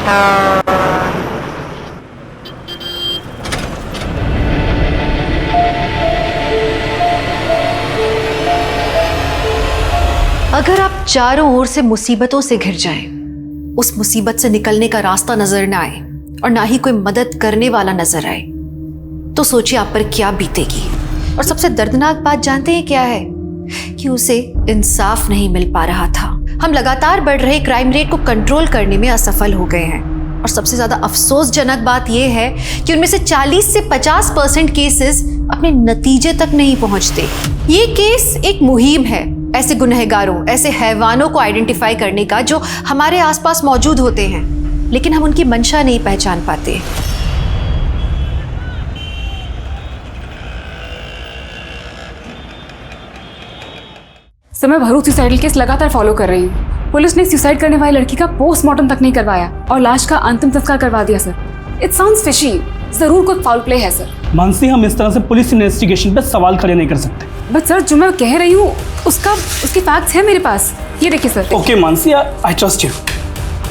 अगर आप चारों ओर से मुसीबतों से घिर जाएं, उस मुसीबत से निकलने का रास्ता नजर ना आए और ना ही कोई मदद करने वाला नजर आए, तो सोचिए आप पर क्या बीतेगी। और सबसे दर्दनाक बात जानते हैं क्या है? कि उसे इंसाफ नहीं मिल पा रहा था। हम लगातार बढ़ रहे क्राइम रेट को कंट्रोल करने में असफल हो गए हैं। और सबसे ज्यादा अफसोसजनक बात यह है कि उनमें से 40 से 50% केसेस अपने नतीजे तक नहीं पहुंचते। ये केस एक मुहिम है ऐसे गुनहगारों, ऐसे हैवानों को आइडेंटिफाई करने का जो हमारे आसपास मौजूद होते हैं, लेकिन हम उनकी मंशा नहीं पहचान पाते। सर, मैं भरूच सुसाइडल केस लगातार फॉलो कर रही हूँ। पुलिस ने सुसाइड करने वाली लड़की का पोस्टमार्टम तक नहीं करवाया और लाश का अंतिम संस्कार करवा दिया सर। It sounds fishy. जरूर कोई फाउल प्ले है सर। मानसी, हम इस तरह से पुलिस इन्वेस्टिगेशन पे सवाल खड़े नहीं कर सकते। बट सर, जो मैं कह रही हूँ उसके फैक्ट्स हैं मेरे पास। ये देखिए sir. Okay Mansi, I trust you.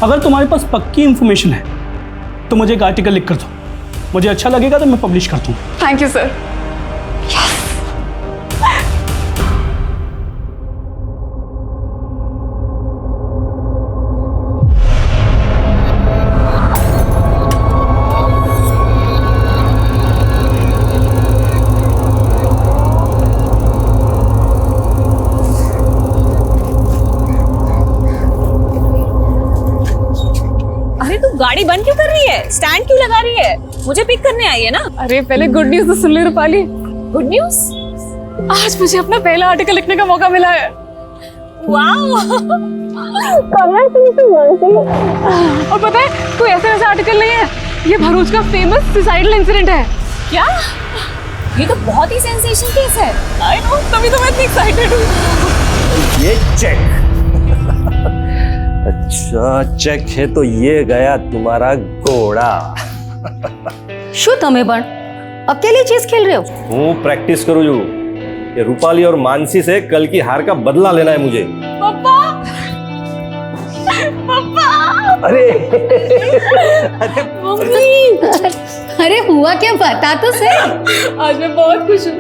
अगर तुम्हारे पास पक्की इंफॉर्मेशन है तो मुझे एक आर्टिकल लिख कर दो। मुझे अच्छा लगेगा तो मैं पब्लिश करता हूँ। Thank you sir. गाड़ी बंद क्यों कर रही है? स्टैंड क्यों लगा रही है? मुझे पिक करने आई है ना। अरे पहले गुड न्यूज तो सुन ले रूपाली। Good news? आज मुझे अपना पहला आर्टिकल लिखने का मौका मिला है। वाओ! और पता है, कोई ऐसा आर्टिकल नहीं है, ये भरूच का फेमस सुसाइडल इंसिडेंट है। क्या? ये तो बहुत ही सेंसेशन केस है। आई नो, तभी तो मैं इतनी एक्साइटेड हूँ। ये चेक। अच्छा चेक है तो ये गया तुम्हारा घोड़ा। શું તમે પણ अकेले चेस खेल रहे हो? हूँ प्रैक्टिस करूँ जो ये रूपाली और मानसी से कल की हार का बदला लेना है मुझे। पापा! पापा! अरे मम्मी! अरे हुआ क्या, बता तो सही। आज मैं बहुत खुश हूँ।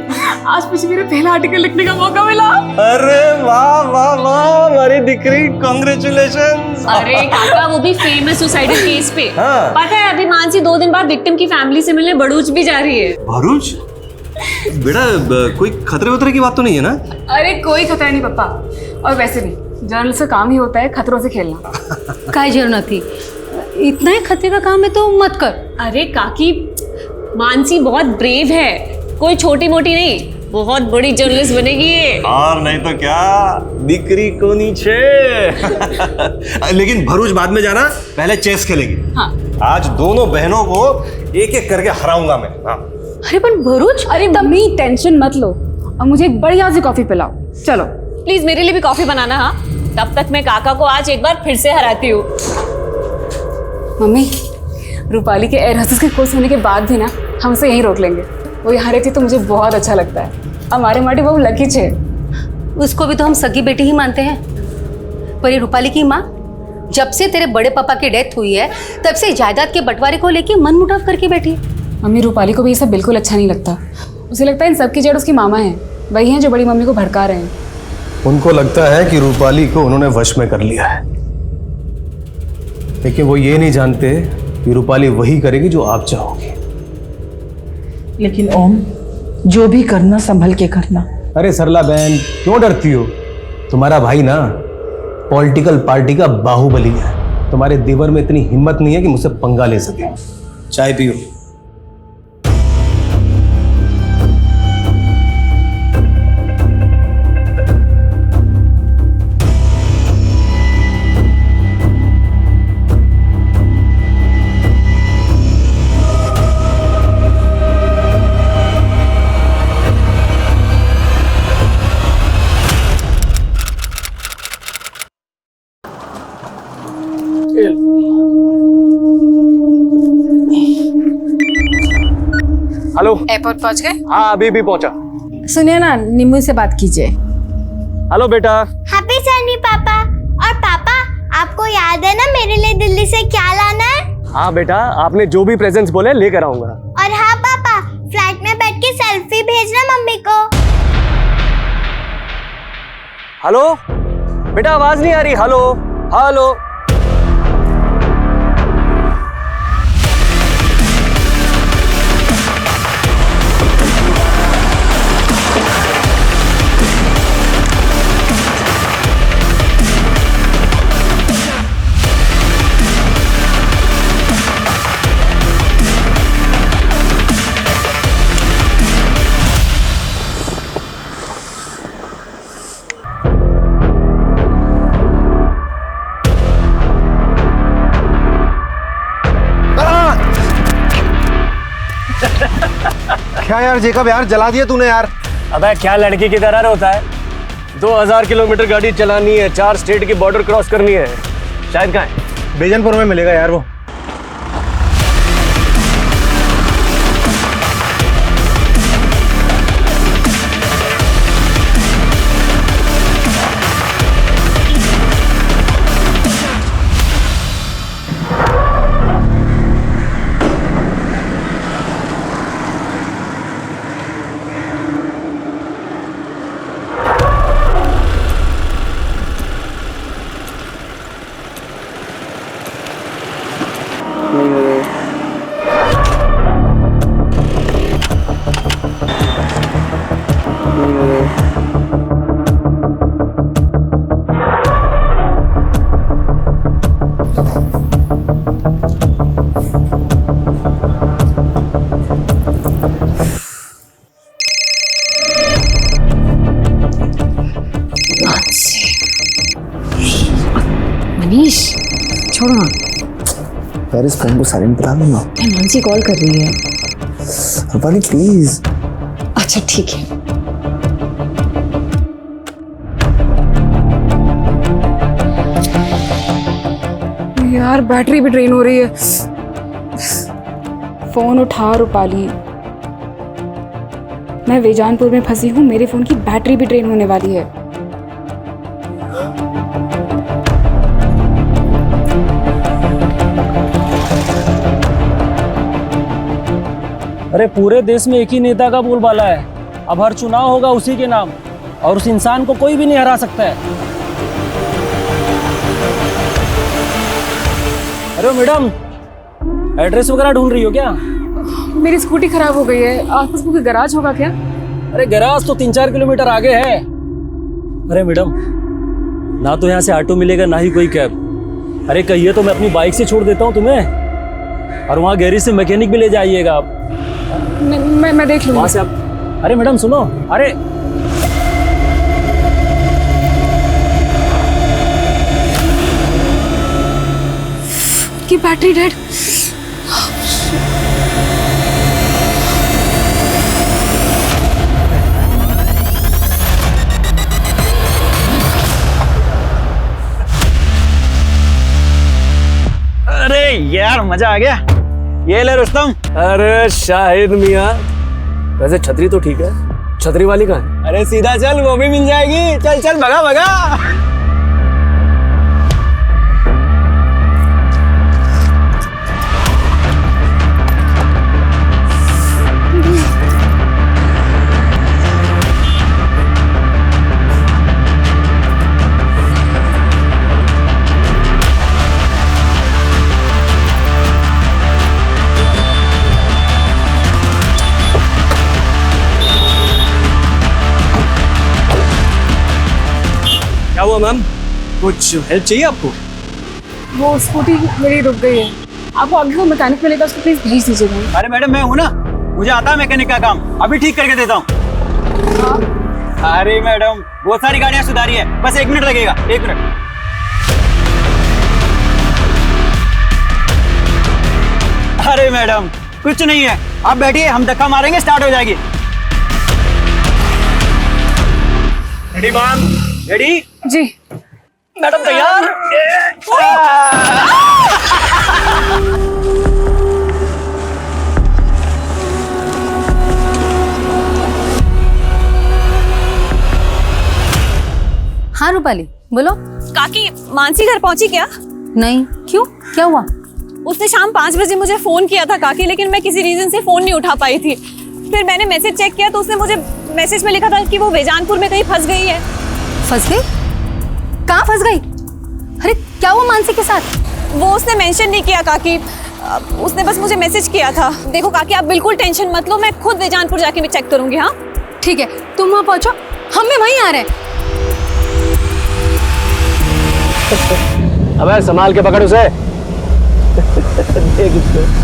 आज मुझे मेरा पहला आर्टिकल लिखने का मौका मिला। अरे वाह वाह वाह, हमारी दिकरी, कांग्रेचुलेशंस। अरे काका, वो भी फेमस सुसाइडल केस पे। हाँ। पता है, अभी मानसी 2 दिन बाद विक्टिम की फैमिली से मिलने भरूच भी जा रही है। भरूच? बेटा कोई खतरे वतरे की बात तो नहीं है ना? अरे कोई खतरा नहीं पापा। और वैसे भी जर्नलिस्ट का काम ही होता है खतरों से खेलना। काय जरूरत थी, इतना ही खतरे का काम है तो मत कर। अरे काकी, मानसी बहुत ब्रेव है, कोई छोटी मोटी नहीं, बहुत बड़ी जर्नलिस्ट बनेगी ये। और नहीं तो क्या, दिकरी को नीचे। लेकिन भरूच बाद में जाना, पहले चेस खेलेंगे। हाँ। आज दोनों बहनों को एक एक करके हराऊंगा मैं। हाँ। अरे पर भरूच, अरे मम्मी टेंशन मत लो, अब मुझे एक बढ़िया सी कॉफी पिलाओ। चलो प्लीज मेरे लिए भी कॉफी बनाना। हाँ, तब तक मैं काका को आज एक बार फिर से हराती हूँ। मम्मी, रूपाली के एयर होस्टेस के कोर्स होने के बाद भी ना हम उसे यहीं रोक लेंगे। वो यहाँ रहती तो मुझे बहुत अच्छा लगता है। हमारे माटी बहुत लकी छे। उसको भी तो हम सगी बेटी ही मानते हैं। पर ये रूपाली की माँ जब से तेरे बड़े पापा की डेथ हुई है तब से जायदाद के बंटवारे को लेके मन मुटाव करके बैठी है। मम्मी, रूपाली को भी ये सब बिल्कुल अच्छा नहीं लगता। उसे लगता है इन सबकी जड़ उसकी मामा है, वही हैं जो बड़ी मम्मी को भड़का रहे हैं। उनको लगता है कि रूपाली को उन्होंने वश में कर लिया है, लेकिन वो ये नहीं जानते कि रूपाली वही करेगी जो आप चाहोगे। लेकिन ओम, जो भी करना संभल के करना। अरे सरला बहन, क्यों डरती हो? तुम्हारा भाई ना पॉलिटिकल पार्टी का बाहुबली है। तुम्हारे देवर में इतनी हिम्मत नहीं है कि मुझसे पंगा ले सके। चाय पियो। हेलो, एयरपोर्ट पहुंच गए? हाँ अभी भी पहुंचा। सुनिए ना, निम्मू से बात कीजिए। हेलो बेटा। हैप्पी जर्नी पापा। और पापा, आपको याद है ना मेरे लिए दिल्ली से क्या लाना है? हाँ बेटा, आपने जो भी प्रेजेंट्स बोले लेकर आऊंगा। और हाँ पापा, फ्लैट में बैठ के सेल्फी भेजना मम्मी को। हेलो बेटा, आवाज नहीं आ रही। Hello hello. क्या यार जेकब, यार जला दिया तूने यार। अबे क्या लड़की की तरह होता है? 2000 किलोमीटर गाड़ी चलानी है, 4 स्टेट की बॉर्डर क्रॉस करनी है। शायद कहाँ है? बेजनपुर में मिलेगा यार वो। मनीष छोड़ो ना यार, इस फोन को साइलेंट करा दो ना। मानसी कॉल कर रही है। रूपाली प्लीज। अच्छा ठीक है। यार बैटरी भी ड्रेन हो रही है। फोन उठा रूपाली, मैं वेजानपुर में फंसी हूँ, मेरे फोन की बैटरी भी ड्रेन होने वाली है। अरे पूरे देश में एक ही नेता का बोलबाला है। अब हर चुनाव होगा उसी के नाम, और उस इंसान को कोई भी नहीं हरा सकता है। अरे मैडम, एड्रेस वगैरह ढूंढ रही हो क्या? मेरी स्कूटी खराब हो गई है, आसपास कोई गैराज होगा क्या? अरे गैराज तो 3-4 किलोमीटर आगे है। अरे मैडम, ना तो यहाँ से ऑटो मिलेगा ना ही कोई कैब। अरे कहिए तो मैं अपनी बाइक से छोड़ देता हूँ तुम्हें, और वहाँ गैरेज से मैकेनिक भी ले जाइएगा आप। मैं देख लूँगा। वहाँ से आप। अरे मैडम सुनो, अरे की बैटरी डेड। अरे यार मजा आ गया। ये ले रुस्तम। अरे शाहिद मियाँ, वैसे छतरी तो ठीक है, छतरी वाली कहाँ है? अरे सीधा चल, वो भी मिल जाएगी। चल चल, भगा भगा। क्या हुआ मैम, कुछ हेल्प चाहिए आपको? वो स्कूटी मेरी रुक गई है, आपको आगे को मैकेनिक मिलेगा, उसको प्लीज भेज दीजिएगा। अरे मैडम, मैं हूँ ना, मुझे आता है मैकेनिक का काम, अभी ठीक करके देता हूँ। अरे मैडम, बहुत सारी गाड़ियाँ सुधारी है, बस 1 मिनट लगेगा, 1 मिनट। अरे मैडम कुछ नहीं है, आप बैठिए, हम धक्का मारेंगे, स्टार्ट हो जाएगी। Ready ma'am? रेडी? जी मैडम तैयार? हाँ रूपाली बोलो। काकी, मानसी घर पहुंची क्या? नहीं, क्यों, क्या हुआ? उसने शाम 5 बजे मुझे फ़ोन किया था काकी, लेकिन मैं किसी रीज़न से फ़ोन नहीं उठा पाई थी। फिर मैंने मैसेज चेक किया तो उसने मुझे मैसेज में लिखा था कि वो वेजानपुर में कहीं फंस गई है। फंस गई? कहाँ फंस गई? अरे क्या हुआ मानसी के साथ? वो उसने मेंशन नहीं किया काकी, उसने बस मुझे मैसेज किया था। देखो काकी, आप बिल्कुल टेंशन मत लो, मैं खुद वेजानपुर जाके भी चेक करूँगी। हाँ ठीक है, तुम वहाँ पहुँचो, हम भी वहीं आ रहे हैं। अबे संभाल के पकड़ उसे। देख इसको।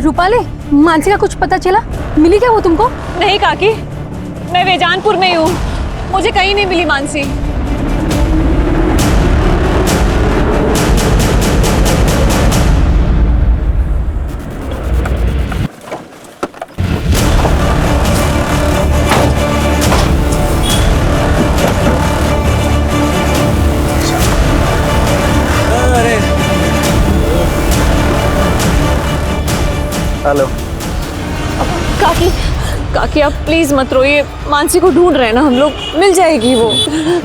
रूपाली, मानसी का कुछ पता चला? मिली क्या वो तुमको? नहीं काकी, मैं वेजानपुर में ही हूँ, मुझे कहीं नहीं मिली मानसी। हेलो काकी, काकी आप प्लीज मत रोइए, मानसी को ढूंढ रहे हैं ना हम लोग, मिल जाएगी वो।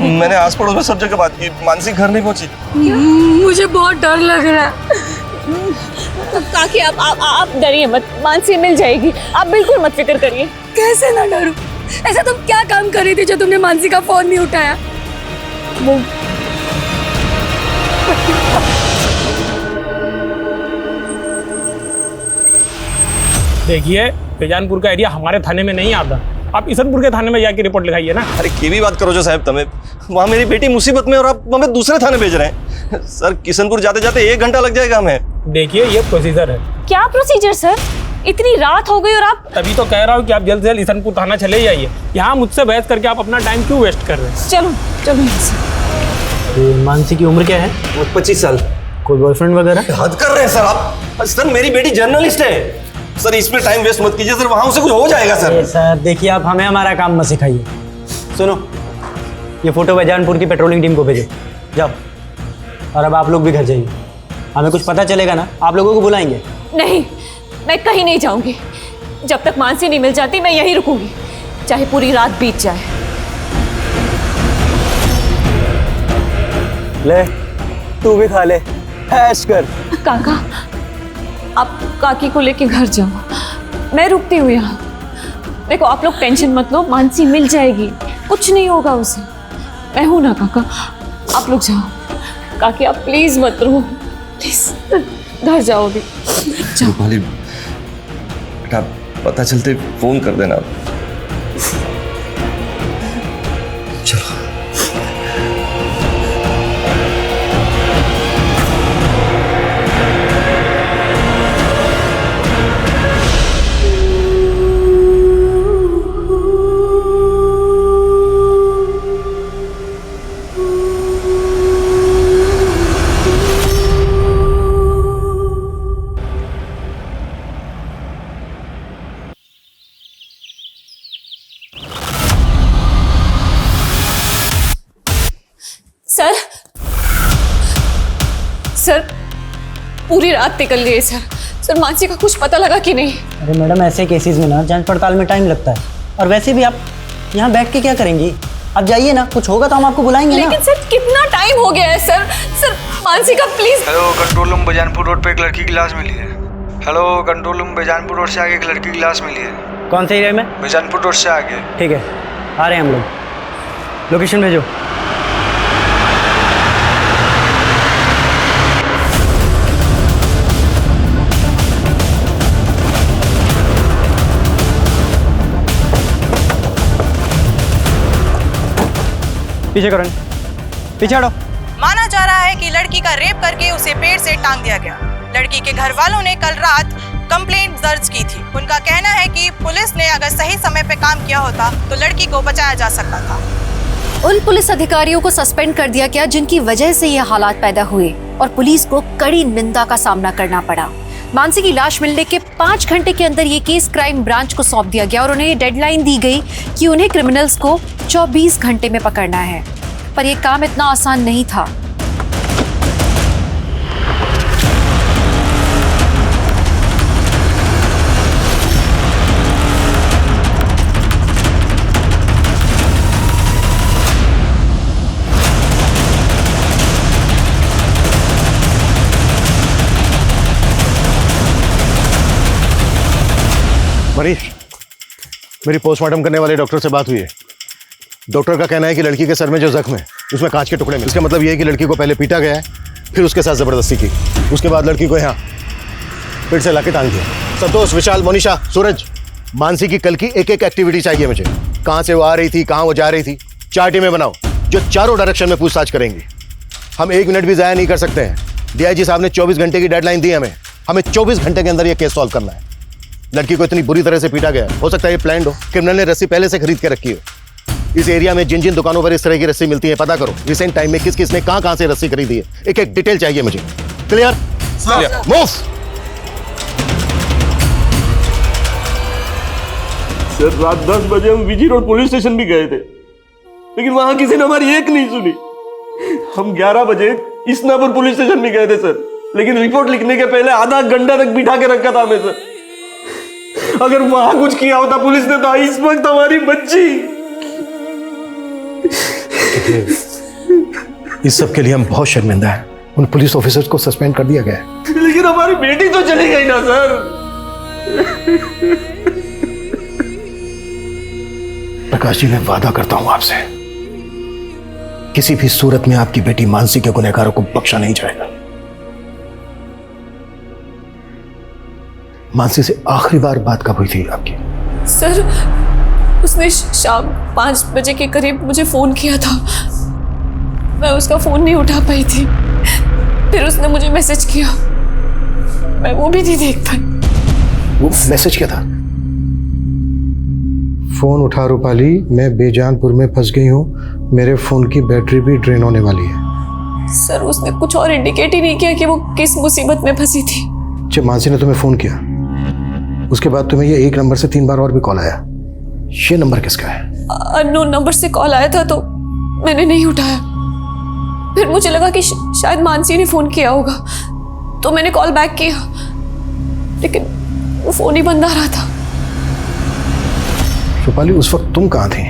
मैंने आस पड़ोस में सब जगह बात की, मानसी घर नहीं पहुंची। मुझे बहुत डर लग रहा है। काकी आप डरिए मत, मानसी मिल जाएगी, आप बिल्कुल मत फिक्र करिए। कैसे ना डरूं? ऐसा तुम क्या काम कर रही थी जो तुमने मानसी का फोन नहीं उठाया? देखिए, बेजानपुर का एरिया हमारे थाने में नहीं आता, आप ईसनपुर के थाने में जाके रिपोर्ट लिखाइए ना। अरे की भी बात करो जो साहब, तुम्हें वहाँ मेरी बेटी मुसीबत में और आप हमें दूसरे थाने भेज रहे हैं। सर किशनपुर जाते जाते 1 घंटा लग जाएगा हमें। देखिए ये प्रोसीजर है। क्या प्रोसीजर सर? इतनी रात हो गई और आप? तभी तो कह रहा हूँ कि आप जल्द से जल्द ईसनपुर थाना चले जाइए। यहाँ मुझसे बहस करके आप अपना टाइम क्यों वेस्ट कर रहे हैं? चलो चलो यहाँ से। मानसी की उम्र क्या है? 25 साल। कोई बॉयफ्रेंड वगैरह? हद कर रहे हैं सर आप। सर मेरी बेटी जर्नलिस्ट है सर, इसमें टाइम वेस्ट मत कीजिए सर, वहाँ उसे कुछ हो जाएगा सर। सर देखिए, आप हमें हमारा काम मत सिखाइए। सुनो, ये फोटो वेजानपुर की पेट्रोलिंग टीम को भेजो, जाओ। और अब आप लोग भी घर जाइए, हमें कुछ पता चलेगा ना आप लोगों को बुलाएंगे। नहीं, मैं कहीं नहीं जाऊंगी, जब तक मानसी नहीं मिल जाती मैं यहीं रुकूंगी, चाहे पूरी रात बीत जाए। ले तू भी खा ले, ऐश कर। काका आप काकी को लेके घर जाओ, मैं रुकती हूँ यहाँ। देखो आप लोग टेंशन मत लो, मानसी मिल जाएगी, कुछ नहीं होगा उसे, मैं हूं ना काका, आप लोग जाओ। काकी आप प्लीज मत रो, प्लीज घर जाओ अभी, जाओ। रूपाली बेटा, पता चलते फोन कर देना। चलो। सर सर पूरी रात निकल गई सर। सर मानसी का कुछ पता लगा कि नहीं? अरे मैडम, ऐसे केसेस में ना जांच पड़ताल में टाइम लगता है, और वैसे भी आप यहाँ बैठ के क्या करेंगी? आप जाइए ना, कुछ होगा तो हम आपको बुलाएंगे ना। लेकिन सर कितना टाइम हो गया है सर। सर मानसी का please. Hello, control room Bejanpur road पे एक लड़की की लाश मिली है। Hello, control room Bejanpur road से आगे एक लड़की की लाश मिली है। कौन से एरिया में? बेजानपुर रोड से आगे। ठीक है, आ रहे हैं हम लोग, लोकेशन भेजो। पीछे करो, पीछे हटो। माना जा रहा है कि लड़की का रेप करके उसे पेड़ से टांग दिया गया। लड़की के घर वालों ने कल रात कंप्लेंट दर्ज की थी। उनका कहना है कि पुलिस ने अगर सही समय पे काम किया होता तो लड़की को बचाया जा सकता था। उन पुलिस अधिकारियों को सस्पेंड कर दिया गया जिनकी वजह से ये हालात पैदा हुए। और पुलिस को कड़ी निंदा का सामना करना पड़ा। मानसी की लाश मिलने के 5 घंटे के अंदर ये केस क्राइम ब्रांच को सौंप दिया गया और उन्हें ये डेडलाइन दी गई कि उन्हें क्रिमिनल्स को 24 घंटे में पकड़ना है। पर यह काम इतना आसान नहीं था। मनीष, मेरी पोस्टमार्टम करने वाले डॉक्टर से बात हुई है। डॉक्टर का कहना है कि लड़की के सर में जो जख्म है उसमें कांच के टुकड़े मिले। इसका मतलब यह है कि लड़की को पहले पीटा गया है, फिर उसके साथ जबरदस्ती की, उसके बाद लड़की को यहाँ फिर से लाके टांग दिया। संतोष, विशाल, मोनिशा, सूरज, मानसी की कल की एक एक एक्टिविटी चाहिए मुझे। कहाँ से वो आ रही थी, कहाँ वो जा रही थी। 4 टीमें बनाओ जो चारों डायरेक्शन में पूछताछ करेंगी। हम 1 मिनट भी ज़ाया नहीं कर सकते हैं। डीआईजी साहब ने 24 घंटे की डेडलाइन दी हमें 24 घंटे के अंदर ये केस सॉल्व करना है। लड़की को इतनी बुरी तरह से पीटा गया, हो सकता है ये प्लान्ड हो, क्रिमिनल ने रस्सी पहले से खरीद के रखी हो। इस एरिया में जिन जिन दुकानों पर इस तरह की रस्सी मिलती है पता करो। रिसेंट टाइम में किस किस ने कहां से रस्सी खरीदी है, एक एक डिटेल चाहिए मुझे। क्लियर? मूव। सर, रात 10 बजे हम विजी रोड पुलिस स्टेशन भी गए थे, लेकिन वहां किसी ने हमारी एक नहीं सुनी। हम 11 बजे इसनापुर पुलिस स्टेशन भी गए थे सर, लेकिन रिपोर्ट लिखने के पहले आधा घंटा तक बिठा के रखा था हमें सर। अगर वहां कुछ किया होता पुलिस ने तो इस वक्त हमारी बच्ची। इस सब के लिए हम बहुत शर्मिंदा हैं। उन पुलिस ऑफिसर्स को सस्पेंड कर दिया गया है। लेकिन हमारी बेटी तो चली गई ना सर। प्रकाश जी, मैं वादा करता हूं आपसे, किसी भी सूरत में आपकी बेटी मानसी के गुनहगारों को बख्शा नहीं जाएगा। मानसी से आखिरी बार बात कब हुई थी आपकी? सर, उसने शाम 5 बजे के करीब मुझे फ़ोन किया था। मैं उसका फ़ोन नहीं उठा पाई थी। फिर उसने मुझे मैसेज किया, मैं वो भी नहीं देख पाई। वो मैसेज क्या था? फोन उठा रूपाली, मैं बेजानपुर में फंस गई हूँ, मेरे फोन की बैटरी भी ड्रेन होने वाली है। सर, उसने कुछ और इंडिकेट ही नहीं किया कि वो किस मुसीबत में फंसी थी। जब मानसी ने तुम्हें फोन किया उसके बाद तुम्हें ये 1 नंबर से 3 बार और भी कॉल आया, ये नंबर किसका है? अननोन नंबर से कॉल आया था तो मैंने नहीं उठाया। फिर मुझे लगा कि शायद मानसी ने फोन किया होगा, तो मैंने कॉल बैक किया, लेकिन वो फोन ही बंद आ रहा था। रूपाली, उस वक्त तुम कहाँ थी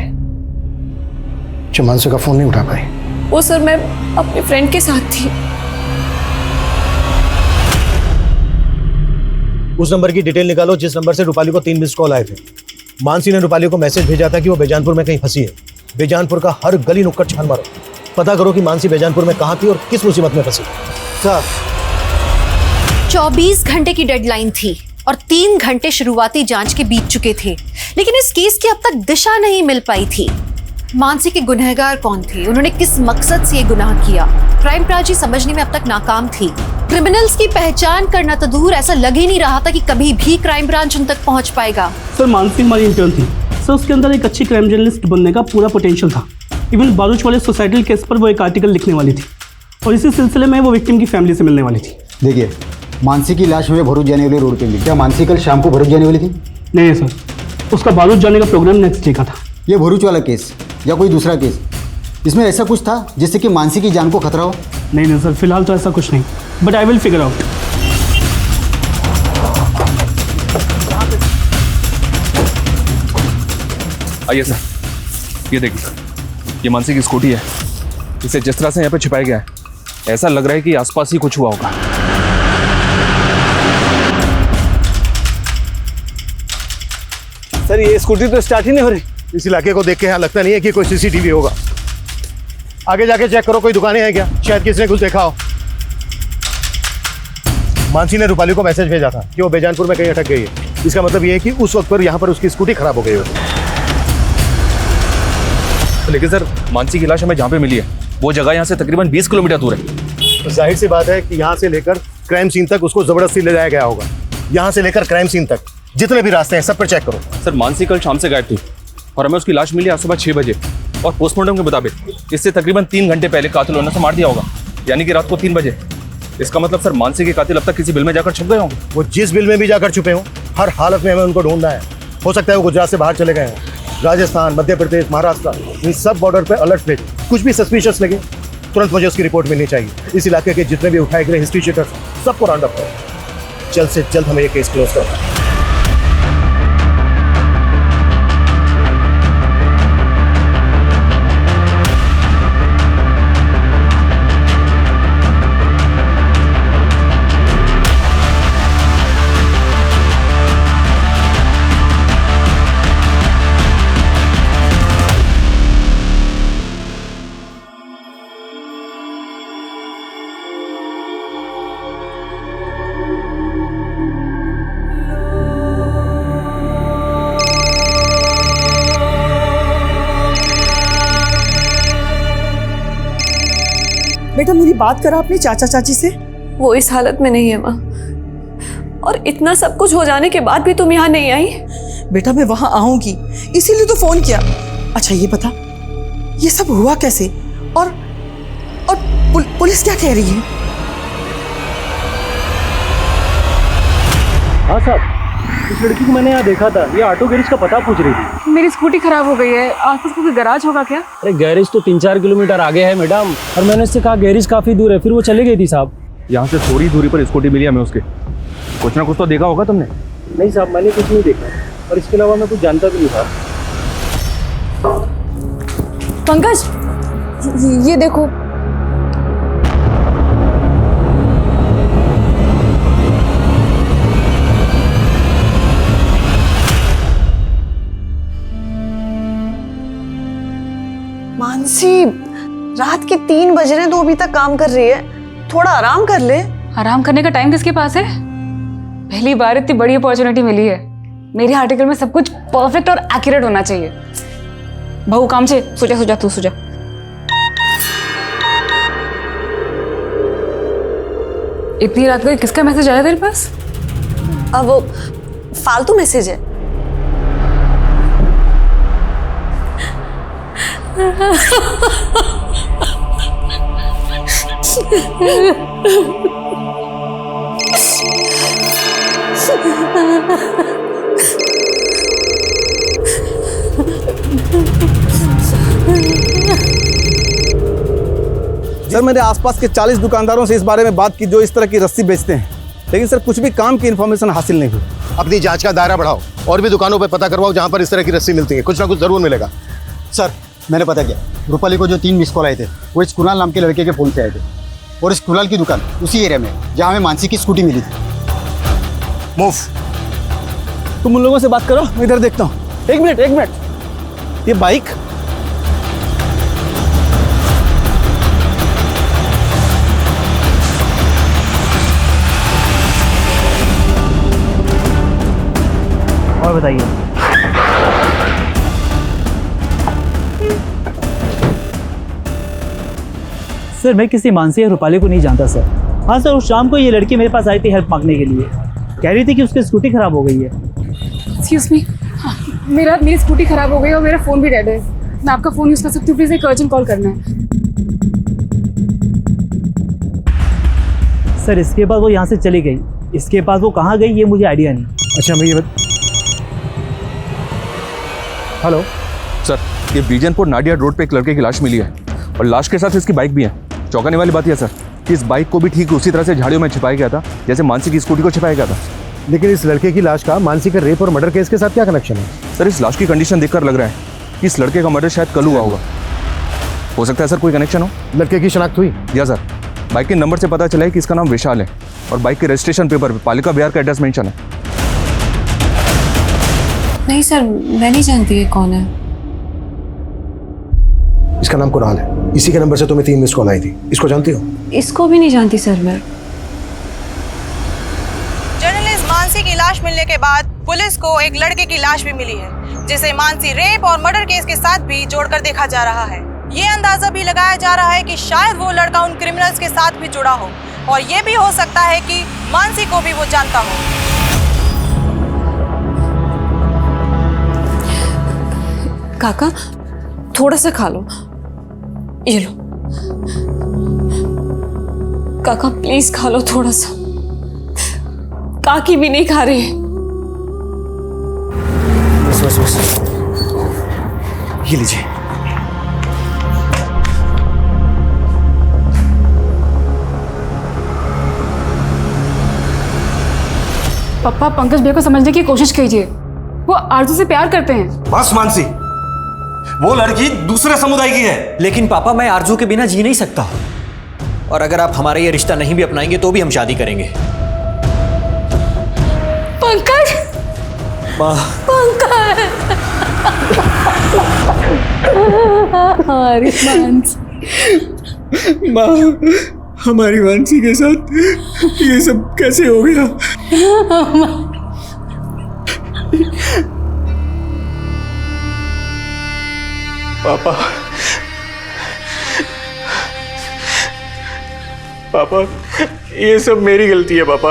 जब मानसी का फोन नहीं उठा पाई? वो सर, मैं अपने फ्रेंड के साथ थी। उस नंबर की डिटेल निकालो जिस नंबर से रूपाली को 3 मिस्ड कॉल आए थे। मानसी ने रूपाली को मैसेज भेजा था कि वो बेजानपुर में कहीं फंसी है। बेजानपुर का हर गली नुक्कड़ छान मारो, पता करो कि मानसी बेजानपुर में कहाँ थी और किस मुसीबत में फंसी। सर, 24 घंटे की डेडलाइन थी और 3 घंटे शुरुआती जांच के बीत चुके थे, लेकिन इस केस की अब तक दिशा नहीं मिल पाई थी। मानसी के गुनहगार कौन थे, उन्होंने किस मकसद से ये गुनाह किया, क्राइम ब्रांच समझने में अब तक नाकाम थी। क्रिमिनल्स की पहचान करना तो दूर, ऐसा लग ही नहीं रहा था कि कभी भी क्राइम ब्रांच उन तक पहुंच पाएगा। सर, मानसी हमारी इंटर्न थी सर, उसके अंदर एक अच्छी क्राइम जर्नलिस्ट बनने का पूरा पोटेंशियल था। इवन बारूच वाले सोसाइटल केस पर वो एक आर्टिकल लिखने वाली थी और इसी सिलसिले में वो विक्टिम की फैमिली से मिलने वाली थी। देखिए, मानसी की लाश हमें भरूच जाने वाली रोड पे मिली। क्या मानसी कल शाम को भरूच जाने वाली थी? नहीं सर, उसका बारूच जाने का प्रोग्राम नेक्स्ट डे का था। ये भरूच वाला केस या कोई दूसरा केस, इसमें ऐसा कुछ था जिससे कि मानसी की जान को खतरा हो? नहीं सर, फिलहाल तो ऐसा कुछ नहीं, but I will figure out. आइए सर, ये देखिए सर, ये मानसी की स्कूटी है। इसे जिस तरह से यहाँ पे छिपाया गया है, ऐसा लग रहा है कि आसपास ही कुछ हुआ होगा। सर, ये स्कूटी तो स्टार्ट ही नहीं हो रही। इस इलाके को देख के यहाँ लगता नहीं है कि कोई सीसीटीवी होगा। आगे जाके चेक करो, कोई दुकानें हैं क्या, शायद किसी ने कुछ देखा हो। मानसी ने रूपाली को मैसेज भेजा था कि वो बेजानपुर में कहीं अटक गई है। इसका मतलब ये है कि उस वक्त पर यहाँ पर उसकी स्कूटी खराब हो गई होगी। लेकिन सर, मानसी की लाश हमें जहाँ पे मिली है वो जगह यहाँ से तकरीबन 20 किलोमीटर दूर है। तो जाहिर सी बात है कि यहाँ से लेकर क्राइम सीन तक उसको जबरदस्ती ले जाया गया होगा। यहाँ से लेकर क्राइम सीन तक जितने भी रास्ते हैं सब पर चेक करो। सर, मानसी कल शाम से गायब थी और हमें उसकी लाश मिली आज सुबह 6 बजे और पोस्टमार्टम के मुताबिक इससे तकरीबन 3 घंटे पहले कातिल ने उसे मार दिया होगा, यानी कि रात को 3 बजे। इसका मतलब सर मानसी के कातिल अब तक किसी बिल में जाकर छुप गए होंगे। वो जिस बिल में भी जाकर छुपे हों, हर हालत में हमें उनको ढूंढना है। हो सकता है वो गुजरात से बाहर चले गए हों, राजस्थान, मध्य प्रदेश, महाराष्ट्र, इन सब बॉर्डर पे अलर्ट भेजें। कुछ भी सस्पिशियस लगे तुरंत मुझे उसकी रिपोर्ट मिलनी चाहिए। इस इलाके के जितने भी उठाए गए हिस्ट्री शीटर्स सबको राउंड अप करो। जल्द से जल्द हमें ये केस क्लोज करना है। बेटा मेरी बात करा अपने चाचा चाची से। वो इस हालत में नहीं है माँ, और इतना सब कुछ हो जाने के बाद भी तुम यहाँ नहीं आई। बेटा मैं वहां आऊंगी इसीलिए तो फोन किया। अच्छा ये बता ये सब हुआ कैसे, और पुलिस क्या कह रही है? हाँ साहब, इस लड़की को मैंने यहाँ देखा था, ये ऑटो गैरेज का पता पूछ रही थी। मेरी स्कूटी खराब हो गई है, आसपास कोई गैराज होगा क्या? अरे गैरेज तो 3-4 किलोमीटर आगे है मैडम, और मैंने उससे कहा गैरेज काफी दूर है, फिर वो चली गई थी साहब। यहाँ से थोड़ी दूरी पर स्कूटी मिली हमें उसके। कुछ ना कुछ तो देखा होगा तुमने। नहीं साहब, मैंने कुछ नहीं देखा, और इसके अलावा मैं कुछ जानता भी नहीं था। पंकज ये देखो, मानसी रात के 3 बज रहे हैं तो अभी तक काम कर रही है, थोड़ा आराम कर ले। आराम करने का टाइम किसके पास है? पहली बार इतनी बड़ी अपॉर्चुनिटी मिली है। मेरे आर्टिकल में सब कुछ परफेक्ट और एक्यूरेट होना चाहिए। बहू काम से सुजा तू सुजा। इतनी रात को किसका मैसेज आया तेरे पास? अब वो फालतू मैसेज है। सर मैंने आसपास के 40 दुकानदारों से इस बारे में बात की जो इस तरह की रस्सी बेचते हैं, लेकिन सर कुछ भी काम की इन्फॉर्मेशन हासिल नहीं हुई। अपनी जांच का दायरा बढ़ाओ और भी दुकानों पे पता करवाओ जहां पर इस तरह की रस्सी मिलती है। कुछ ना कुछ जरूर मिलेगा। सर मैंने पता किया, रूपाली को जो 3 मिस कॉल आए थे वो इस कुणाल नाम के लड़के के फ़ोन से आए थे, और इस कुणाल की दुकान उसी एरिया में जहाँ हमें मानसी की स्कूटी मिली थी। मूव। तुम उन लोगों से बात करो, मैं इधर देखता हूँ। एक मिनट, ये बाइक और बताइए। सर मैं किसी मानसी या रूपाली को नहीं जानता सर। हाँ सर, उस शाम को ये लड़की मेरे पास आई थी हेल्प मांगने के लिए, कह रही थी कि उसकी स्कूटी खराब हो गई है। एक्सक्यूज मी, मेरी स्कूटी खराब हो गई और मेरा फ़ोन भी डेड है। मैं आपका फ़ोन यूज़ कर सकती हूँ? प्लीज़ एक अर्जेंट कॉल करना है। सर इसके बाद वो यहाँ से चली गई, इसके बाद वो कहाँ गई ये मुझे आइडिया नहीं। अच्छा भैया, हेलो सर, ये बीजनपुर नाडिया रोड पे एक लड़के की लाश मिली है, और लाश के साथ इसकी बाइक भी है। चौंकाने वाली बात यह सर कि इस बाइक को भी ठीक उसी तरह से झाड़ियों में छिपाया गया था जैसे मानसी की स्कूटी को छिपाया गया था। लेकिन इस लड़के की लाश का मानसी के रेप और मर्डर केस के साथ क्या कनेक्शन है? सर इस लाश की कंडीशन देखकर लग रहा है कि इस लड़के का मर्डर शायद कल हुआ होगा। हो सकता है सर कोई कनेक्शन हो। लड़के की शनाख्त हुई? या सर, बाइक के नंबर से पता चला है कि इसका नाम विशाल है, और बाइक के रजिस्ट्रेशन पेपर पे पालिका बिहार का एड्रेस मेंशन है। नहीं सर, मैं नहीं जानती ये कौन है। इसका नाम कुणाल है, इसी के नंबर से तुम्हें 3 मिस कॉल आई थी। इसको जानती हो? इसको भी नहीं जानती सर मैं। जर्नलिस्ट मानसी की लाश मिलने के बाद पुलिस को एक लड़के की लाश भी मिली है, जिसे मानसी रेप और मर्डर केस के साथ भी जोड़कर देखा जा रहा है। ये अंदाजा भी लगाया जा रहा है कि शायद वो लड़का उन क्रिमिनल्स के साथ भी जुड़ा हो, और ये भी हो सकता है कि मानसी को भी वो जानता हो। काका थोड़ा सा खा लो, ये लो। काका प्लीज खा लो थोड़ा सा, काकी भी नहीं खा रहे। बस बस बस, ये लीजिए। पापा पंकज भैया को समझने की कोशिश कीजिए, वो आरजू से प्यार करते हैं। बस मानसी, वो लड़की दूसरे समुदाय की है। लेकिन पापा मैं आरजू के बिना जी नहीं सकता, और अगर आप हमारा ये रिश्ता नहीं भी अपनाएंगे तो भी हम शादी करेंगे। पंकज, पंकज, हमारी मानसी, माँ, हमारी मानसी के साथ ये सब कैसे हो गया? पापा, पापा, ये सब मेरी गलती है पापा।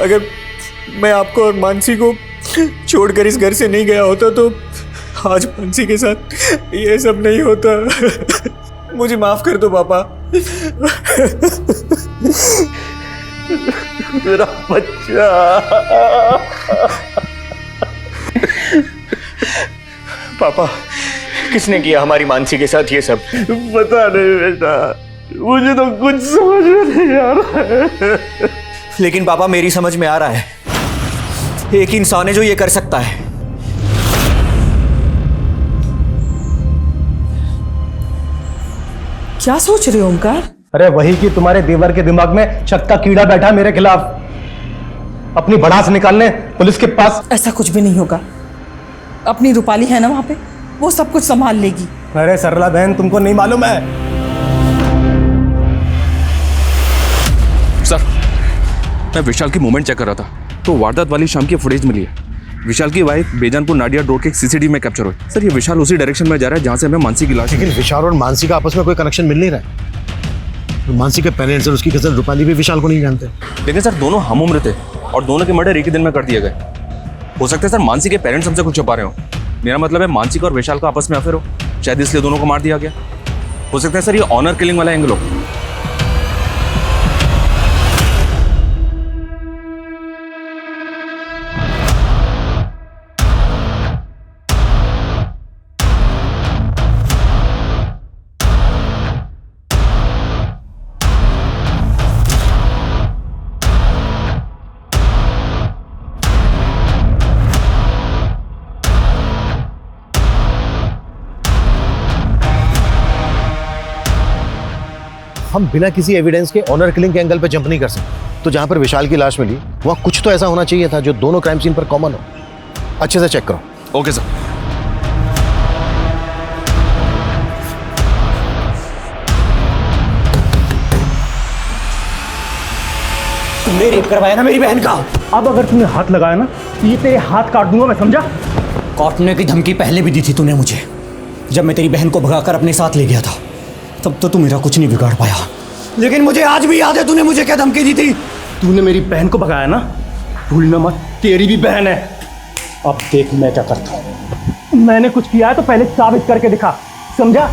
अगर मैं आपको और मानसी को छोड़कर इस घर से नहीं गया होता तो आज मानसी के साथ ये सब नहीं होता। मुझे माफ कर दो पापा। मेरा बच्चा। पापा, किसने किया हमारी मानसी के साथ ये सब? पता नहीं बेटा, मुझे तो कुछ समझ में नहीं आ रहा है। लेकिन पापा मेरी समझ में आ रहा है, एक इंसान है जो ये कर सकता है। क्या सोच रहे हो ओमकार? अरे वही कि तुम्हारे देवर के दिमाग में शक का कीड़ा बैठा मेरे खिलाफ, अपनी भड़ास निकालने पुलिस के पास। ऐसा कुछ भी नहीं होगा, अपनी रूपाली है ना वहां पे, वो सब कुछ संभाल लेगी। अरे सरला बहन, तुमको नहीं मालूम है? सर, मैं विशाल की मूवमेंट चेक कर रहा था तो वारदात वाली शाम की फुटेज मिली है। विशाल की वाइफ बेजानपुर नाडिया रोड के सीसीटीवी में कैप्चर हुई। सर, ये विशाल उसी डायरेक्शन में जा रहा है जहां से हमें मानसी की लाश। लेकिन विशाल और मानसी का आपस में कोई कनेक्शन मिल नहीं रहा है। मानसी के पेरेंट्स और उसकी कजन रूपाली भी विशाल को नहीं जानते। लेकिन सर दोनों हम उम्र थे और दोनों के मर्डर एक ही दिन में कर दिए गए। हो सकता है सर मानसी के पेरेंट्स हमसे कुछ छुपा रहे हो। मेरा मतलब है मानसी का और विशाल का आपस में अफेयर हो, शायद इसलिए दोनों को मार दिया गया। हो सकता है सर ये ऑनर किलिंग वाला एंगल हो। हम बिना किसी एविडेंस के ऑनर किलिंग के एंगल पे जंप नहीं कर सकते। तो जहां पर विशाल की लाश मिली वहां कुछ तो ऐसा होना चाहिए था जो दोनों क्राइम सीन पर कॉमन हो। अच्छे से चेक करो। Okay sir. तुमने रेप करवाया ना मेरी बहन का। अब अगर तुमने हाथ लगाया ना तो ये तेरे हाथ काट दूंगा मैं, समझा? काटने की धमकी पहले भी दी थी तूने मुझे, जब मैं तेरी बहन को भगाकर अपने साथ ले गया था। तब तो तू मेरा कुछ नहीं बिगाड़ पाया, लेकिन मुझे आज भी याद है तूने मुझे क्या धमकी दी थी। तूने मेरी बहन को भगाया ना, भूलना मत, तेरी भी बहन है। अब देख मैं क्या करता हूँ। मैंने कुछ किया है तो पहले साबित करके दिखा, समझा?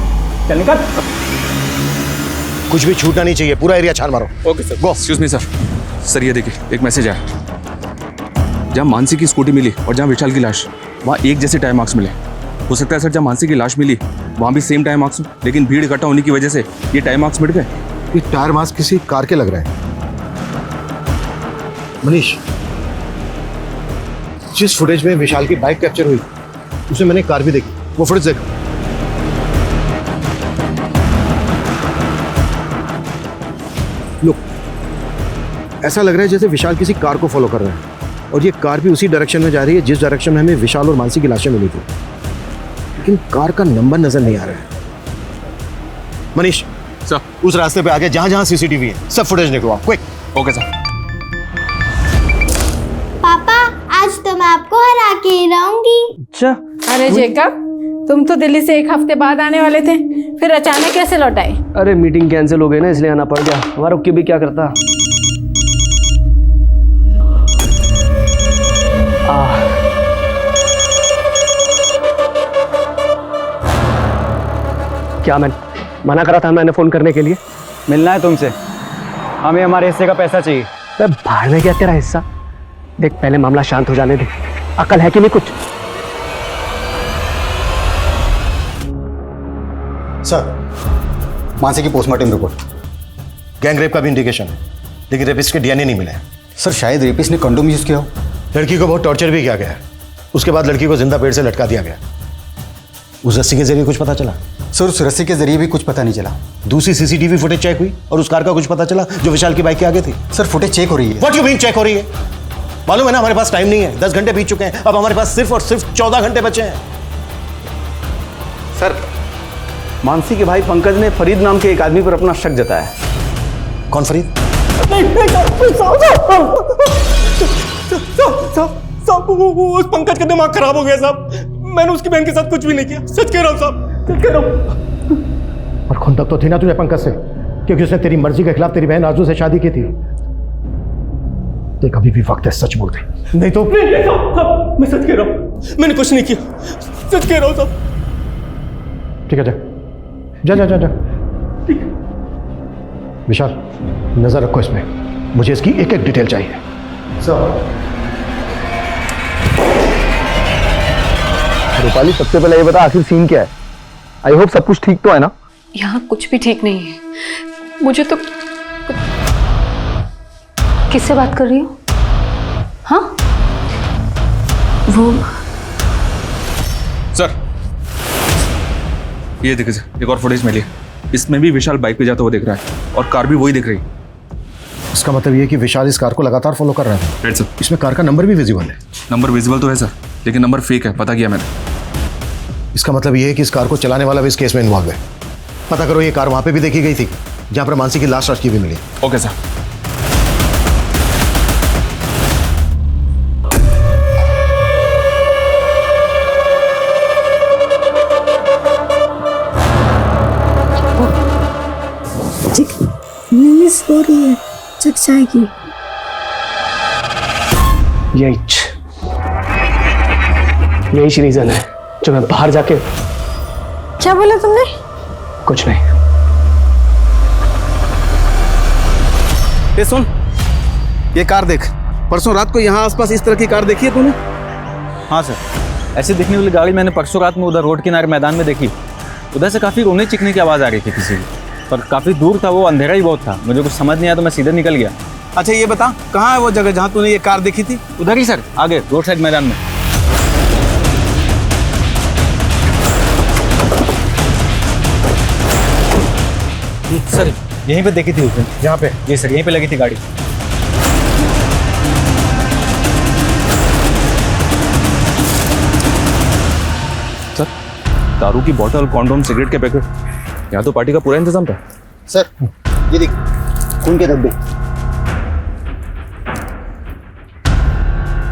चल निकल। कुछ भी छूटना नहीं चाहिए, पूरा एरिया छान मारो। Okay sir. Go. Excuse me sir. Sir ये देखिए, एक मैसेज आया। जहाँ मानसी की स्कूटी मिली और जहाँ विशाल की लाश, वहाँ एक जैसे टाइम मार्क्स मिले। हो सकता है सर जहाँ मानसी की लाश मिली वहाँ भी सेम टाइम मार्क्स हो, लेकिन भीड़ इकट्ठा होने की वजह से ये टाइम मार्क्स मिट गए। ये टायर मार्क्स किसी कार के लग रहे हैं। मनीष, जिस फुटेज में विशाल की बाइक कैप्चर हुई उसमें मैंने कार भी देखी, वो फुटेज देखो। लुक, ऐसा लग रहा है जैसे विशाल किसी कार को फॉलो कर रहा है और ये कार भी उसी डायरेक्शन में जा रही है जिस डायरेक्शन में हमें विशाल और मानसी की लाशें मिली थी, लेकिन कार का नंबर नजर नहीं आ रहा है। मनीष सर, उस रास्ते पे आगे जहां जहां सीसीटीवी है सब फुटेज निकलवाओ, क्विक। Okay sir. पापा, आज तो मैं आपको हरा के ही रहूंगी। अच्छा। अरे जेकब, तुम तो दिल्ली से 1 हफ्ते बाद आने वाले थे, फिर अचानक कैसे लौट आए? अरे मीटिंग कैंसिल हो गई ना, इसलिए आना पड़ गया। हमारा रुक के भी क्या करता। क्या मैं मना करा था मैंने फोन करने के लिए? मिलना है तुमसे। हमें हमारे हिस्से का पैसा चाहिए। बाहर में क्या तेरा हिस्सा? देख पहले मामला शांत हो जाने दे। अकल है कि नहीं कुछ? सर, मानसी की पोस्टमार्टम रिपोर्ट। गैंग रेप का भी इंडिकेशन है, लेकिन रेपिस्ट के डीएनए नहीं मिले हैं। सर, शायद रेपिस्ट ने कंडोम यूज किया हो। लड़की को बहुत टॉर्चर भी किया गया है। उसके बाद लड़की को जिंदा पेड़ से लटका दिया गया। उस रस्सी के जरिए कुछ पता चला? सर, उस रस्सी के जरिए भी कुछ पता नहीं चला। दूसरी सीसीटीवी फुटेज चेक हुई और उस कार का कुछ पता चला जो विशाल की बाइक के आगे थी? सर, फुटेज चेक हो रही है। व्हाट यू मीन चेक हो रही है? मालूम है ना हमारे पास टाइम नहीं है, 10 घंटे बीत चुके हैं, अब हमारे पास सिर्फ और सिर्फ 14 घंटे बचे हैं। सर, मानसी के भाई पंकज ने फरीद नाम के एक आदमी पर अपना शक जताया। कौन फरीद? उस पंकज का दिमाग खराब हो गया साहब। मैंने उसकी बहन के साथ कुछ भी नहीं किया, सच कह रहा हूँ साहब, सच कह रहा हूँ। और खुंदक तो थी ना तुझे पंकज से, क्योंकि उसने तेरी मर्जी के खिलाफ तेरी बहन आरजू से शादी की थी। देख अभी भी वक्त है, सच बोल दे, नहीं तो साहब, मैं सच कह रहा हूँ, मैंने कुछ नहीं किया, सच कह रहा हूँ साहब। ठीक है, जा जा जा जा। विशाल, नजर रखो इसमें, मुझे इसकी एक एक डिटेल चाहिए। सर, रूपाली सबसे पहले ये बता आखिर सीन क्या है? आई होप सब कुछ ठीक तो है ना? यहाँ कुछ भी ठीक नहीं है। मुझे तो किससे बात कर रही हो? हाँ, वो सर, ये देखिए सर, एक और फुटेज मिली। इसमें भी विशाल बाइक पे जाता हुआ दिख रहा है और कार भी वही दिख रही है। इसका मतलब ये कि विशाल इस कार को लगातार फॉलो कर रहा है। Right sir. इसमें कार का नंबर भी विजिबल है। नंबर विजिबल तो है सर, लेकिन नंबर फेक है, पता किया मैंने। इसका मतलब ये है कि इस कार को चलाने वाला भी इस केस में इन्वॉल्व है। पता करो ये कार वहां पे भी देखी गई थी जहां पर मानसी की लाश रखी हुई मिली। Okay sir. मिस हो रही है, चक जाएगी। यही रीजन है जो मैं बाहर जाके। क्या बोला तुमने? कुछ नहीं। ये सुन, ये कार देख। परसों रात को यहाँ आसपास इस तरह की कार देखी है तूने? हाँ सर, ऐसे दिखने वाली गाड़ी मैंने परसों रात में उधर रोड किनारे मैदान में देखी। उधर से काफ़ी रोने चिकने की आवाज़ आ रही थी किसी की, पर काफ़ी दूर था वो, अंधेरा ही बहुत था, मुझे कुछ समझ नहीं आया तो मैं सीधे निकल गया। अच्छा ये बता, कहाँ है वो जगह जहाँ तूने ये कार देखी थी? उधर ही सर, आगे रोड साइड मैदान में। सर यहीं पे देखी थी उस दिन। यहाँ पे? जी सर, यहीं पे लगी थी गाड़ी। सर, दारू की बोतल, कॉन्डोम, सिगरेट के पैकेट, यहाँ तो पार्टी का पूरा इंतजाम था। सर ये देख, खून के धब्बे।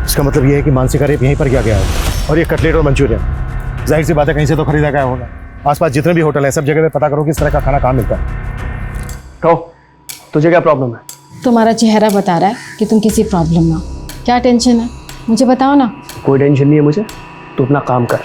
इसका मतलब ये है कि मानसी का रेप यहीं पर किया गया है और ये कटलेट और मंचूरियन जाहिर सी बात है कहीं से तो खरीदा गया होगा। आसपास जितने भी होटल हैं सब जगह पे पता करो कि इस तरह का खाना कहाँ मिलता है। कहो, तुझे क्या प्रॉब्लम है? तुम्हारा चेहरा बता रहा है कि तुम किसी प्रॉब्लम में हो। क्या टेंशन है, मुझे बताओ ना। कोई टेंशन नहीं है मुझे, तू अपना काम कर।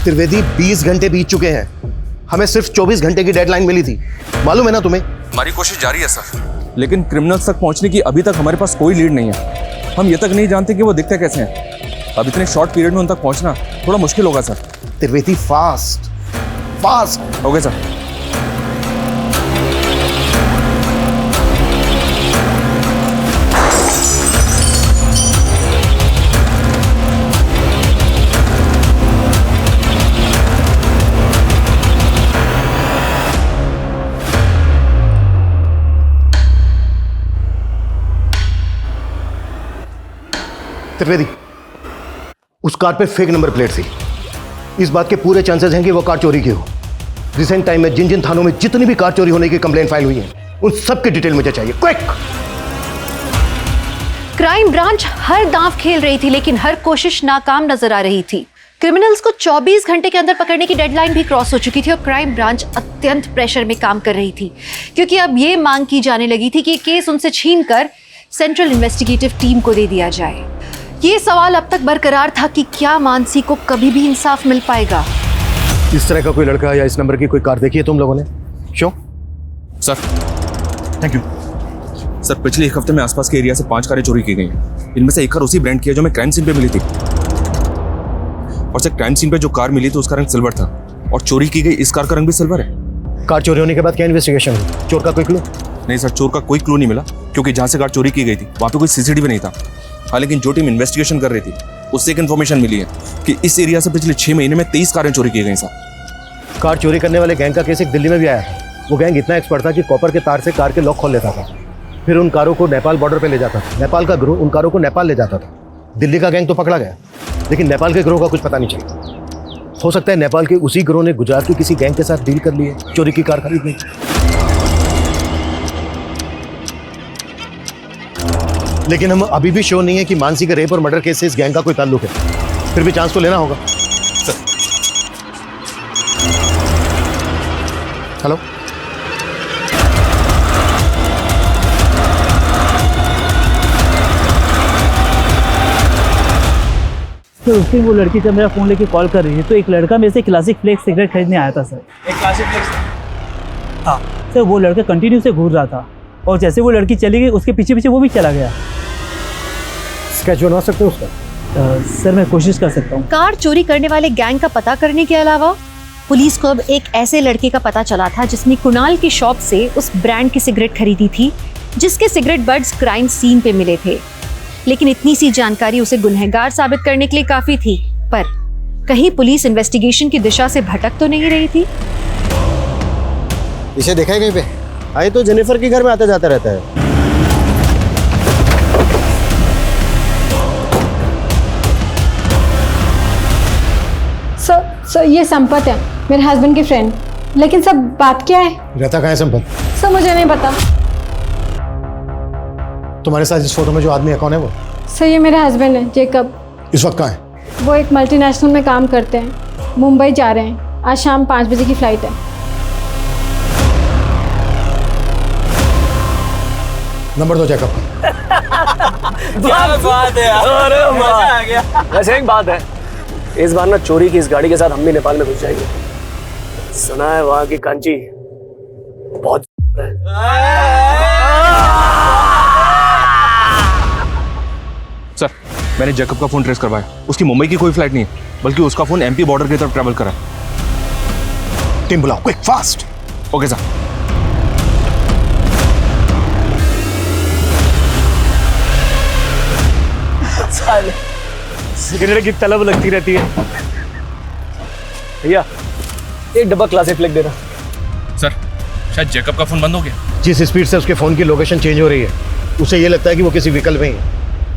त्रिवेदी 20 घंटे बीत चुके हैं, हमें सिर्फ 24 घंटे की डेडलाइन मिली थी, मालूम है ना तुम्हें? हमारी कोशिश जारी है सर, लेकिन क्रिमिनल्स तक पहुंचने की अभी तक हमारे पास कोई लीड नहीं है। हम ये तक नहीं जानते कि वो दिखते कैसे हैं। अब इतने शॉर्ट पीरियड में उन तक पहुंचना थोड़ा मुश्किल होगा sir. Trivedi fast fast. Okay sir. Trivedi, उस कार पे फेक नंबर प्लेट थी इस बात के पूरे चांसेस हैं कि वो कार चोरी की हो। रिसेंट टाइम में जिन जिन थानों में जितनी भी कार चोरी होने की कंप्लेंट फाइल हुई है, उन सब की डिटेल मुझे चाहिए, क्विक। क्राइम ब्रांच हर दांव खेल रही थी, लेकिन हर कोशिश नाकाम नजर आ रही थी। क्रिमिनल्स को 24 घंटे के अंदर पकड़ने की डेडलाइन भी क्रॉस हो चुकी थी और क्राइम ब्रांच अत्यंत प्रेशर में काम कर रही थी, क्योंकि अब ये मांग की जाने लगी थी कि ये केस उनसे छीनकर सेंट्रल इन्वेस्टिगेटिव टीम को दे दिया जाए। ये सवाल अब तक बरकरार था कि क्या मानसी को कभी भी इंसाफ मिल पाएगा। इस तरह का कोई लड़का या इस नंबर की कोई कार देखी है तुम लोगों ने? Show sir, thank you sir. पिछले एक हफ्ते में आसपास के एरिया से 5 कारें चोरी की गई हैं। इनमें से एक कार उसी ब्रांड की है जो मैं क्राइम सीन पे मिली थी। और सर, क्राइम सीन पे जो कार मिली थी उसका रंग सिल्वर था और चोरी की गई इस कार का रंग भी सिल्वर है। कार चोरी होने के बाद क्या इन्वेस्टिगेशन हुई? चोर का कोई क्लू? नहीं सर, चोर का कोई क्लू नहीं मिला, क्योंकि जहाँ से कार चोरी की गई थी वहाँ पे कोई सीसीटीवी नहीं था। हाँ, लेकिन जो टीम इन्वेस्टिगेशन कर रही थी उससे एक इन्फॉर्मेशन मिली है कि इस एरिया से पिछले 6 महीने में 23 कारें चोरी की गई सर। कार चोरी करने वाले गैंग का केस एक दिल्ली में भी आया था। वो गैंग इतना एक्सपर्ट था कि कॉपर के तार से कार के लॉक खोल लेता था, फिर उन कारों को नेपाल बॉर्डर पे ले जाता था। नेपाल का ग्रोह उन कारों को नेपाल ले जाता था। दिल्ली का गैंग तो पकड़ा गया, लेकिन नेपाल के ग्रोह का कुछ पता नहीं चला। हो सकता है नेपाल के उसी ग्रोह ने गुजरात की किसी गैंग के साथ डील कर ली है चोरी की कार खरीदने की। लेकिन हम अभी भी श्योर नहीं है कि मानसी के रेप और मर्डर केस से इस गैंग का कोई ताल्लुक है। फिर भी चांस तो लेना होगा। हेलो, तो उस दिन वो लड़की जब मेरा फ़ोन लेके कॉल कर रही थी तो एक लड़का मेरे से क्लासिक फ्लेक्स सिगरेट खरीदने आया था सर। एक क्लासिक फ्लेक्स? हाँ सर, वो लड़का कंटिन्यू से घूर रहा था और जैसे वो लड़की चली गई उसके पीछे पीछे वो भी चला गया। स्केच बनवा सकते हो उसका? सर मैं कोशिश कर सकता हूँ। कार चोरी करने वाले गैंग का पता करने के अलावा पुलिस को अब एक ऐसे लड़के का पता चला था जिसने कुणाल की शॉप से उस ब्रांड की सिगरेट खरीदी थी जिसके सिगरेट बड्स क्राइम सीन पे मिले थे। लेकिन इतनी सी जानकारी उसे गुनहगार साबित करने के लिए काफी थी, पर कहीं पुलिस इन्वेस्टिगेशन की दिशा से भटक तो नहीं रही थी? इसे देखा है कहीं पे? आए तो जेनिफर के घर में आता जाता रहता है। सर ये संपत है, मेरे हस्बैंड की फ्रेंड। लेकिन सब बात क्या है? रहता कहाँ है संपत? सर मुझे नहीं पता। तुम्हारे साथ इस फोटो में जो आदमी है कौन है वो? सर ये मेरे हस्बैंड है, जेकब। इस वक्त कहाँ है? वो एक मल्टीनेशनल में काम करते हैं, मुंबई जा रहे हैं। आज शाम 5 बजे की फ्लाइट है। नंबर दो चेकअप। क्या बात है यार, अरे मजा आ गया। वैसे एक बात है, इस बार ना चोरी की इस गाड़ी के साथ हम भी नेपाल में घुस जाएंगे। सुना है वहाँ की कांची बहुत है। सर, मैंने जैकब का फोन ट्रेस करवाया। उसकी मुंबई की कोई फ्लाइट नहीं है, बल्कि उसका फोन एमपी बॉर्डर की तरफ ट्रैवल करा। टीम बुलाओ, quick fast. Okay sir. Cigarette की तलब लगती रहती है। भैया एक डब्बा क्लासिक फ्लेक्स देना। सर, शायद जैकब का फोन बंद हो गया। जिस स्पीड से उसके फोन की लोकेशन चेंज हो रही है, उसे ये लगता है कि वो किसी व्हीकल में ही है,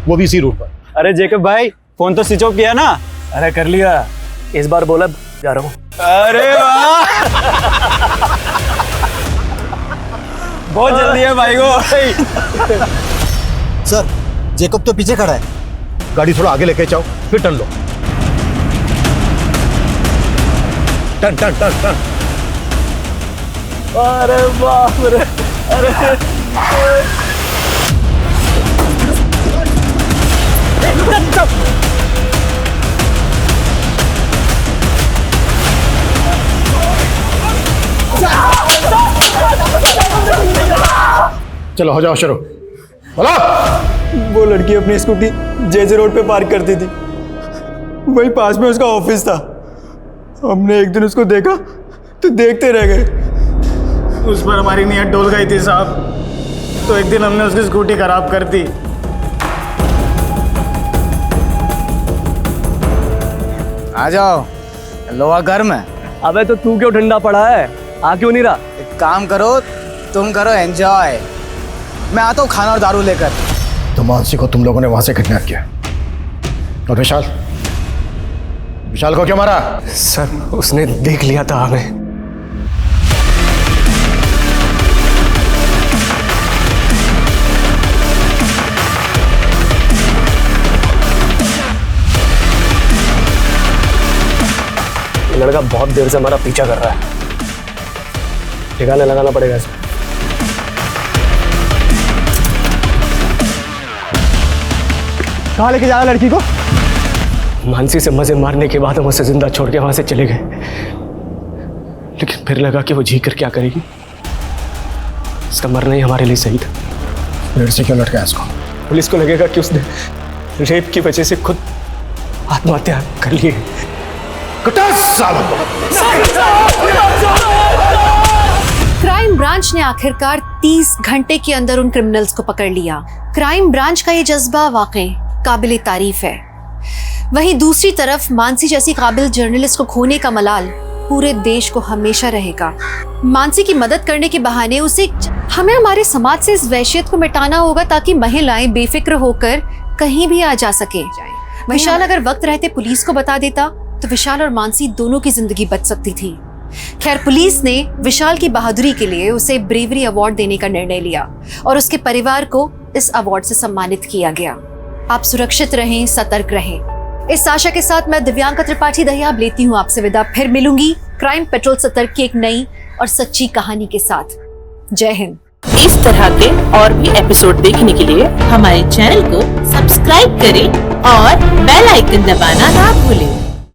वो भी इसी रूट पर। अरे जैकब भाई, फोन तो स्विच ऑफ किया ना? अरे कर लिया, इस बार बोला जा रहा हूँ। अरे वाह, बहुत जल्दी है भाई को। सर जेकब तो पीछे खड़ा है। गाड़ी थोड़ा आगे लेके जाओ, फिर टर्न लो। Turn turn turn turn. अरे बाप रे, अरे चलो हो जाओ शुरू। बोलो। वो लड़की अपनी स्कूटी जेजे रोड पे पार्क करती थी, वही पास में उसका ऑफिस था। हमने एक दिन उसको देखा तो देखते रह गए। उस पर हमारी नीयत डोल गई थी साहब, तो एक दिन हमने उसकी स्कूटी खराब कर दी। आ जाओ, लोहा गर्म है। अबे तो तू क्यों ठंडा पड़ा है, आ क्यों नहीं रहा? एक काम करो, तुम करो एंजॉय, मैं आता हूँ खाना और दारू लेकर। तो मानसी को तुम लोगों ने वहां से किडनैप किया और विशाल को क्यों मारा? सर उसने देख लिया था हमें। ये लड़का बहुत देर से हमारा पीछा कर रहा है, ठिकाने लगाना पड़ेगा इसे। कहाँ लेके जा रहा लड़की को? मानसी से मजे मारने के बाद हम उसे जिंदा छोड़ के वहां से चले गए, लेकिन फिर लगा कि वो जी कर क्या करेगी। इसका मरना ही हमारे लिए सही था। पेड़ से क्यों लटकाया इसको? पुलिस को लगेगा कि उसने रेप की वजह से खुद आत्महत्या कर ली है। क्राइम ब्रांच ने आखिरकार 30 घंटे के अंदर उन क्रिमिनल्स को पकड़ लिया। क्राइम ब्रांच का ये जज्बा वाकई काबिल तारीफ है। वहीं दूसरी तरफ मानसी जैसी काबिल जर्नलिस्ट को खोने का मलाल पूरे देश को हमेशा रहेगा। मानसी की मदद करने के बहाने उसे हमें हमारे समाज से इस वहशियत को मिटाना होगा ताकि महिलाएं बेफिक्र होकर कहीं भी आ जा सके। विशाल अगर वक्त रहते पुलिस को बता देता तो विशाल और मानसी दोनों की जिंदगी बच सकती थी। खैर पुलिस ने विशाल की बहादुरी के लिए उसे ब्रेवरी अवार्ड देने का निर्णय लिया और उसके परिवार को इस अवार्ड से सम्मानित किया गया। आप सुरक्षित रहें, सतर्क रहें। इस आशा के साथ मैं दिव्यांका त्रिपाठी दहियाब लेती हूँ आपसे विदा। फिर मिलूंगी क्राइम पेट्रोल सतर्क की एक नई और सच्ची कहानी के साथ। जय हिंद। इस तरह के और भी एपिसोड देखने के लिए हमारे चैनल को सब्सक्राइब करें और बेल आइकन दबाना ना भूलें।